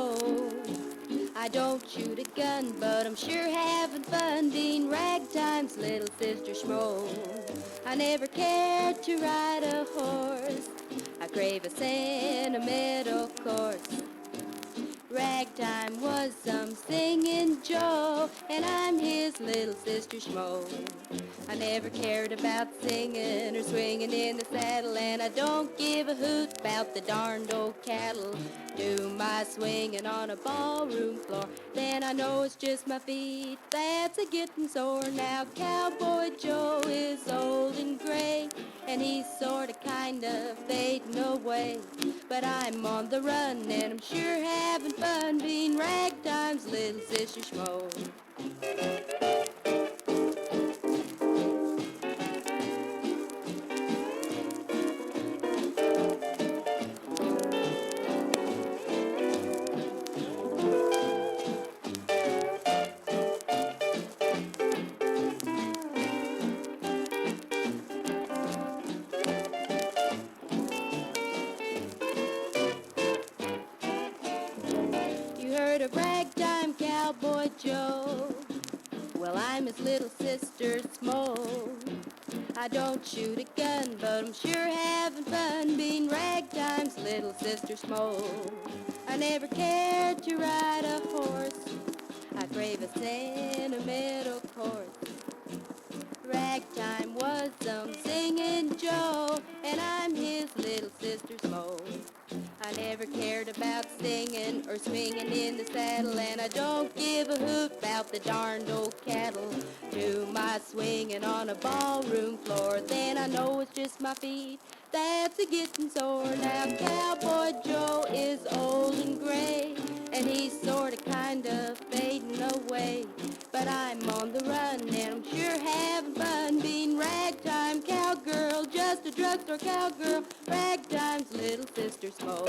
Schmo. I don't shoot a gun, but I'm sure having fun being Ragtime's little sister Shmo. I never cared to ride a horse. I crave a sentimental course. Ragtime was some singing Joe, and I'm his little sister Schmo. I never cared about singing or swinging in the saddle, and I don't give a hoot about the darned old cattle. Do my swinging on a ballroom floor, then I know it's just my feet that's a-getting sore. Now Cowboy Joe is old and gray, and he's sorta kinda fading away. But I'm on the run, and I'm sure having fun being Ragtime's little sister Schmo. You heard of Ragtime Cowboy Joe? Well, I'm his little sister Schmo. I don't shoot a gun, but I'm sure having fun being Ragtime's little sister Schmo. I never cared to ride a horse. I crave a sentimental course. Ragtime was some singing Joe, and I'm his little sister Schmo. I never cared about singing or swinging in the saddle, and I don't give a hoot about the darned old cattle. Do my swinging on a ballroom floor, then I know it's just my feet that's a-getting sore. Now Cowboy Joe is old and gray, and he's sorta kinda fading away. But I'm on the run, and I'm sure having fun being Ragtime cowgirl, just a drugstore cowgirl, Ragtime's little sister Schmo.